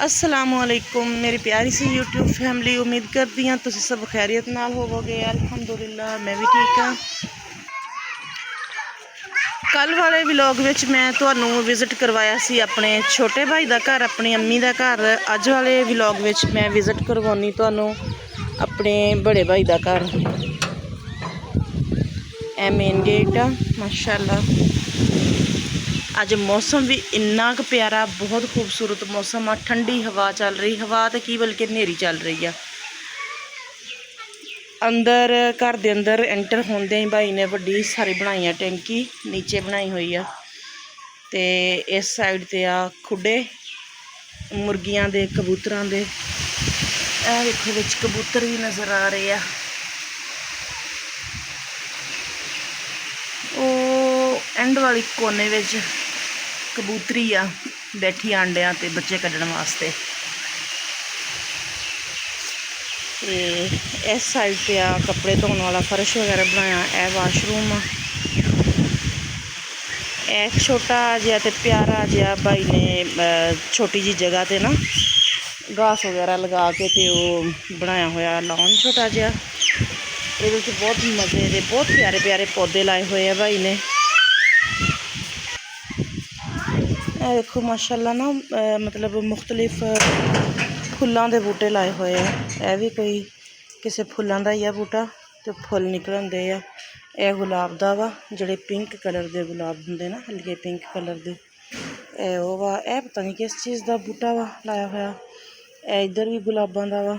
असलामुअलैकुम मेरी प्यारी सी YouTube family. उम्मीद करती हाँ तुम सब खैरियत नाल होवोगे। अल्हम्दुलिल्लाह मैं भी ठीक हाँ। कल वाले व्लॉग विच मैं तुहानू विजिट करवाया सी अपने छोटे भाई का घर, अपनी अम्मी का घर। अज वाले व्लॉग विच मैं विजिट करवानी तुहानू अपने बड़े भाई का घर। ए मेन गेट आ माशाअल्लाह। अज मौसम भी इन्ना क प्यारा, बहुत खूबसूरत मौसम आ। ठंडी हवा चल रही, हवा तो की बल्कि नेरी चल रही है। अंदर घर के अंदर एंटर होंदे ही भाई ने वड्डी सारी बनाई है टैंकी नीचे बनाई हुई है। ते इस साइड ते आ खुडे मुर्गियां दे कबूतरां दे। ए देखो विच कबूतर भी नज़र आ रहे हैं। ओ एंड वाली कोने विच कबूतरी आ बैठी आंडियां ते बच्चे कड्ढण वास्ते। इस साइड पे आ कपड़े धोने वाला फर्श वगैरह बनाया। ए वाशरूम आ। एक छोटा जिहा ते प्यारा जिहा भाई ने छोटी जी जगह ते ना घास वगैरह लगा के ते वो बनाया होया लॉन छोटा जिहा। ये बहुत मज़े के बहुत प्यारे प्यारे पौधे लाए हुए हैं भाई ने। देखो माशाल्लाह ना मतलब मुख्तलिफ फुल्लां दे बूटे लाए हुए हैं। यह भी कोई किसी फुल्लां दा ही है बूटा तो फुल निकलन दे आ। यह गुलाब दा वा, जेह्ड़े पिंक कलर के गुलाब होंदे ना, हल्के पिंक कलर के। ओह वा यह पता नहीं किस चीज़ का बूटा वा लाया होया। इधर भी गुलाबां दा वा,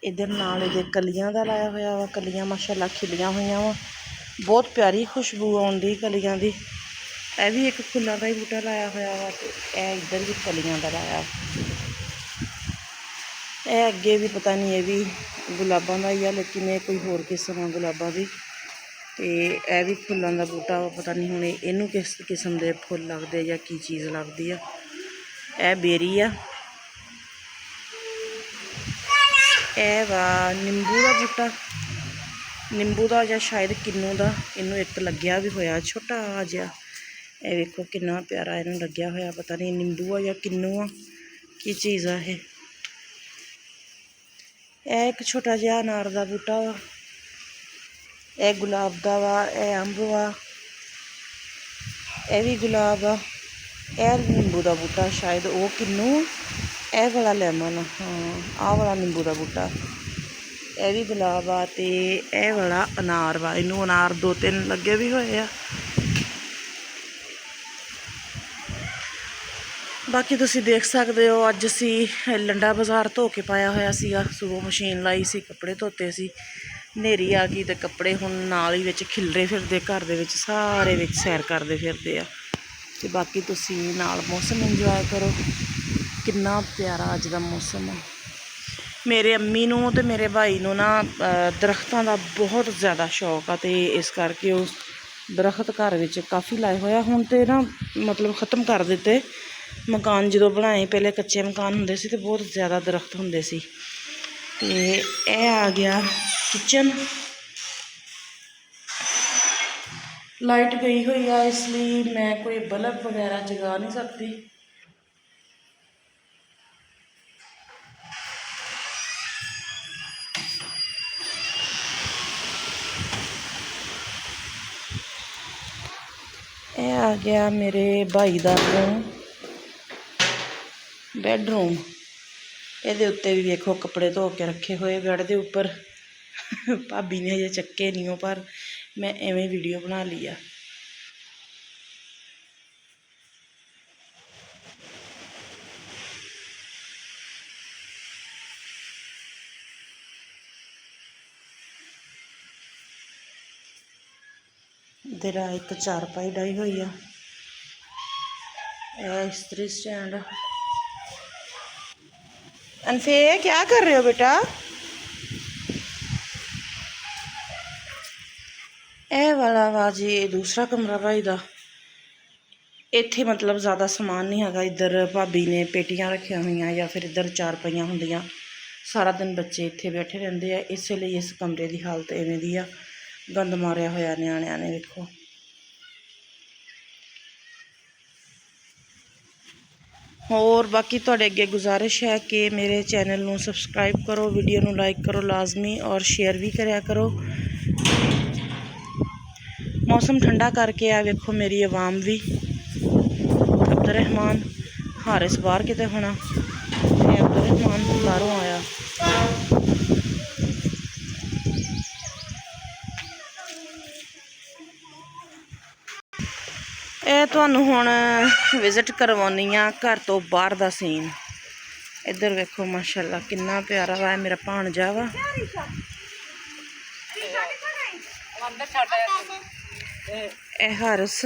इधर नाल इहदे कलियां दा लाया होया वा। कलियां माशाल्लाह खिलियां होइयां वा, बहुत प्यारी खुशबू आउंदी कलियां दी। यह भी एक फुल्लां दा ही बूटा लाया होया वा ते इधर भी कलियां दा लाया। यह अगे भी पता नहीं, ये भी गुलाबां दा ही है लेकिन ये कोई होर किस्म है गुलाबां दी। ते यह भी फुल्लां दा बूटा वा, पता नहीं हुण इनू किस किस्म के फुल लगदे या की चीज़ लगदी आ। यह बेरी आ। यह वा निंबू का बूटा, निंबू का या शायद किन्नू का। इनू एक लग्या भी होया छोटा जिहा। यह देखो कितना प्यारा इनू लग्या होया, पता नहीं निंबू आ या किन्नू आ, की चीज़ आ ये। यह एक छोटा जिहा अनार का बूटा वा। यह गुलाब का वा, यह अंब वा, यह भी गुलाब आ। यह निंबू का बूटा शायद वो किन्नू, यह वाला लैमन, हाँ आ वाला निंबू का बूटा। यह भी गुलाब आ ते यह वाला अनार वा। इनू अनार 2-3 लगे भी हुए आ। बाकी तुसी देख सकते हो अज असी लंडा बाज़ार धो के पाया होया सीगा। सुबह मशीन लाई सी, कपड़े धोते सी, नेरी आ गई तो कपड़े हुण नाल ही विच खिलरे फिरदे घर दे विच, सारे विच सैर करदे फिरदे आ। ते बाकी तुसी नाल मौसम इंजॉय करो, कितना प्यारा अज दा मौसम आ। मेरे अम्मी नूं ते मेरे भाई नूं ना दरख्तां दा बहुत ज़्यादा शौक आ ते इस करके उस दरख्त घर विच काफ़ी लाए होया। हुण ते ना मतलब ख़त्म कर दिते। मकान जो बनाए पहले कच्चे मकान होंदे सी ते बहुत ज़्यादा दरख्त होंदे सी। ते यह आ गया किचन। लाइट गई हुई है इसलिए मैं कोई बल्ब वगैरह जगा नहीं सकती। यह आ गया मेरे भाई का रूम, बैडरूम। ये उत्ते भी देखो कपड़े धो के रखे हुए बेड के उपर। भाभी ने अजे चक्के नहीं हो, पर मैं एवें वीडियो बना ली आ। इधर एक चारपाई डाई हुई है, इस्त्री स्टैंड। अनफे क्या कर रहे हो बेटा? यह वाला वा जी दूसरा कमरा भाई का। इत्थे मतलब ज़्यादा समान नहीं हैगा। इधर भाभी ने पेटियां रखिया हुई या फिर इधर चारपाइयां होंदियां। सारा दिन बच्चे इत्थे बैठे रहंदे आ, इसलिए इस कमरे की हालत इवें दी आ। गंद मारिया होया न्याणियां ने देखो। ਹੋਰ ਬਾਕੀ ਤੁਹਾਡੇ ਅੱਗੇ ਗੁਜ਼ਾਰਿਸ਼ ਹੈ ਕਿ ਮੇਰੇ ਚੈਨਲ ਨੂੰ ਸਬਸਕ੍ਰਾਈਬ ਕਰੋ, ਵੀਡੀਓ ਨੂੰ ਲਾਈਕ ਕਰੋ ਲਾਜ਼ਮੀ, ਔਰ ਸ਼ੇਅਰ ਵੀ ਕਰਿਆ ਕਰੋ। ਮੌਸਮ ਠੰਡਾ ਕਰਕੇ ਆ ਵੇਖੋ ਮੇਰੀ ਆਵਾਮ ਵੀ। ਅਬਦੁਰ ਰਹਿਮਾਨ ਹਾਰਿਸ ਬਾਹਰ ਕਿਤੇ ਹੋਣਾ ਤੇ ਅਬਦੁਰ ਰਹਿਮਾਨ ਬਾਹਰੋਂ ਆਇਆ। ਇਹ ਤੁਹਾਨੂੰ ਹੁਣ ਵਿਜ਼ਿਟ ਕਰਵਾਉਣੀ ਆ ਘਰ ਤੋਂ ਬਾਹਰ ਦਾ ਸੀਨ। ਇੱਧਰ ਵੇਖੋ ਮਾਸ਼ਾਅੱਲਾ ਕਿੰਨਾ ਪਿਆਰਾ ਵਾ ਮੇਰਾ ਭਾਣਜਾ ਵਾ। ਇਹ ਹਾਰਿਸ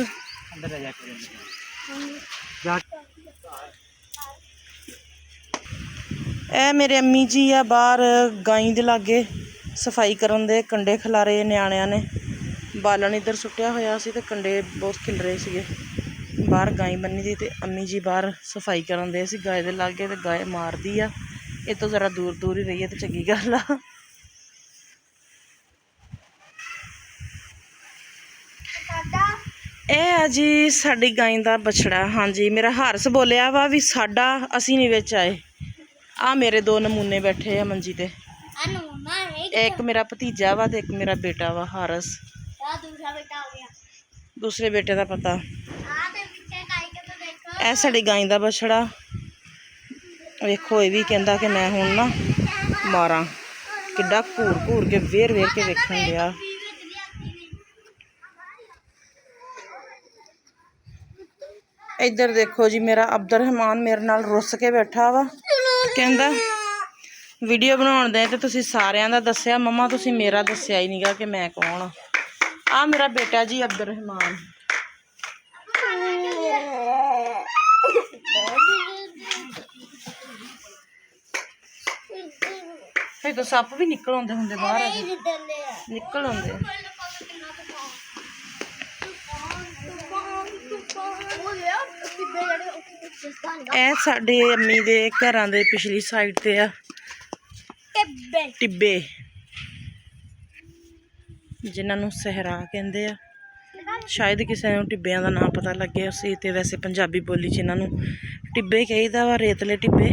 ਇਹ ਮੇਰੇ ਅੰਮੀ ਜੀ ਆ ਬਾਹਰ ਗਾਈ ਦੇ ਲਾਗੇ ਸਫਾਈ ਕਰਨ ਦੇ। ਕੰਡੇ ਖਿਲਾਰੇ ਨਿਆਣਿਆਂ ਨੇ, ਬਾਲਣ ਇੱਧਰ ਸੁੱਟਿਆ ਹੋਇਆ ਸੀ ਤੇ ਕੰਡੇ ਬਹੁਤ ਖਿਲ ਰਹੇ ਸੀਗੇ। ਬਾਹਰ ਗਾਈ ਬੰਨੀ ਦੀ ਤੇ ਅੰਮੀ ਜੀ ਬਾਹਰ ਸਫਾਈ ਕਰਨ ਦੇ ਸੀ ਗਾਏ ਦੇ ਲਾਗੇ, ਤੇ ਗਾਏ ਮਾਰਦੀ ਆ। ਇਹ ਤੋਂ ਜ਼ਰਾ ਦੂਰ ਦੂਰ ਹੀ ਰਹੀਏ ਤੇ ਚੰਗੀ ਗੱਲ ਆ। ਇਹ ਆ ਜੀ ਸਾਡੀ ਗਾਂ ਦਾ ਬਛੜਾ। ਹਾਂਜੀ ਮੇਰਾ ਹਾਰਸ ਬੋਲਿਆ ਵਾ ਵੀ ਸਾਡਾ, ਅਸੀਂ ਨਹੀਂ ਵਿੱਚ ਆਏ। ਆ ਮੇਰੇ ਦੋ ਨਮੂਨੇ ਬੈਠੇ ਆ ਮੰਜੀ ਤੇ, ਇੱਕ ਮੇਰਾ ਭਤੀਜਾ ਵਾ ਤੇ ਇੱਕ ਮੇਰਾ ਬੇਟਾ ਵਾ ਹਾਰਸ। ਦੂਸਰੇ ਬੇਟੇ ਦਾ ਪਤਾ। ਇਹ ਸਾਡੀ ਗਾਂ ਦਾ ਬਛੜਾ ਵੇਖੋ। ਇਹ ਵੀ ਕਹਿੰਦਾ ਕਿ ਮੈਂ ਹੁਣ ਨਾ ਮਾਰਾਂ। ਕਿੱਡਾ ਘੂਰ ਘੂਰ ਕੇ ਵੇਰ ਵੇਰ ਕੇ ਵੇਖਣ ਡਿਆ। ਇੱਧਰ ਦੇਖੋ ਜੀ ਮੇਰਾ ਅਬਦੁਰ ਰਹਿਮਾਨ ਮੇਰੇ ਨਾਲ ਰੁੱਸ ਕੇ ਬੈਠਾ ਵਾ। ਕਹਿੰਦਾ ਵੀਡੀਓ ਬਣਾਉਣ ਦੇ ਤੇ ਤੁਸੀਂ ਸਾਰਿਆਂ ਦਾ ਦੱਸਿਆ, ਮੰਮਾ ਤੁਸੀਂ ਮੇਰਾ ਦੱਸਿਆ ਹੀ ਨਹੀਂਗਾ ਕਿ ਮੈਂ ਕੌਣ ਆ। ਆਹ ਮੇਰਾ ਬੇਟਾ ਜੀ ਅਬਦੁਰ ਰਹਿਮਾਨ। ਫਿਰ ਤਾਂ ਸੱਪ ਵੀ ਨਿਕਲ ਆਉਂਦੇ ਹੁੰਦੇ ਬਾਹਰ, ਨਿਕਲ ਆਉਂਦੇ। ਇਹ ਸਾਡੇ ਅੰਮੀ ਦੇ ਘਰਾਂ ਦੇ ਪਿਛਲੀ ਸਾਈਡ ਤੇ ਆ ਟਿੱਬੇ, ਜਿਨ੍ਹਾਂ ਨੂੰ ਸਹਿਰਾ ਕਹਿੰਦੇ ਆ। ਸ਼ਾਇਦ ਕਿਸੇ ਨੂੰ ਟਿੱਬਿਆਂ ਦਾ ਨਾਂ ਪਤਾ ਲੱਗੇ ਅਸੀਂ ਤੇ ਵੈਸੇ ਪੰਜਾਬੀ ਬੋਲੀ 'ਚ ਇਹਨਾਂ ਨੂੰ ਟਿੱਬੇ ਕਹੀਦਾ ਵਾ, ਰੇਤਲੇ ਟਿੱਬੇ।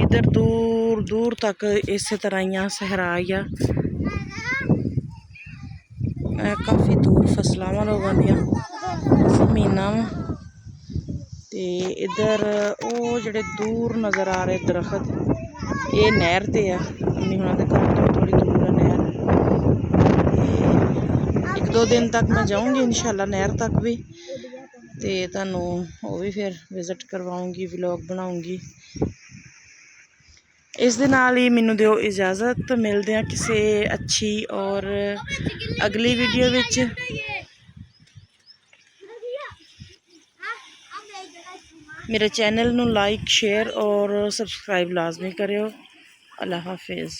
ਇੱਧਰ ਦੂਰ ਦੂਰ ਤੱਕ ਇਸੇ ਤਰ੍ਹਾਂ ਹੀ ਆ, ਸਹਿਰਾ ਹੀ ਆ। ਕਾਫੀ ਦੂਰ ਫਸਲਾਂ ਵਾ ਲੋਕਾਂ ਦੀਆਂ ਜ਼ਮੀਨਾਂ ਵਾ। ਤੇ ਇੱਧਰ ਉਹ ਜਿਹੜੇ ਦੂਰ ਨਜ਼ਰ ਆ ਰਹੇ ਦਰਖਤ, ਇਹ ਨਹਿਰ ਤੇ ਆ। ਅੰਮੀ ਹੁਣਾਂ ਦੇ ਘਰ ਤੋਂ ਥੋੜੀ ਦੂਰ ਆ ਨਹਿਰ। ਤੇ 1-2 ਦਿਨ ਤੱਕ ਮੈਂ ਜਾਊਂਗੀ ਇਨਸ਼ਾਅੱਲਾ ਨਹਿਰ ਤੱਕ ਵੀ, ਤੇ ਤੁਹਾਨੂੰ ਉਹ ਵੀ ਫਿਰ ਵਿਜ਼ਿਟ ਕਰਵਾਊਂਗੀ, ਵਲੋਗ ਬਣਾਊਂਗੀ। ਇਸ ਦੇ ਨਾਲ ਹੀ ਮੈਨੂੰ ਦਿਓ ਇਜਾਜ਼ਤ। ਮਿਲਦੇ ਹਾਂ ਕਿਸੇ ਅੱਛੀ ਔਰ ਅਗਲੀ ਵੀਡੀਓ ਵਿੱਚ। मेरे चैनल ਨੂੰ लाइक शेयर और सब्सक्राइब लाजमी करो। अल्लाह हाफिज़।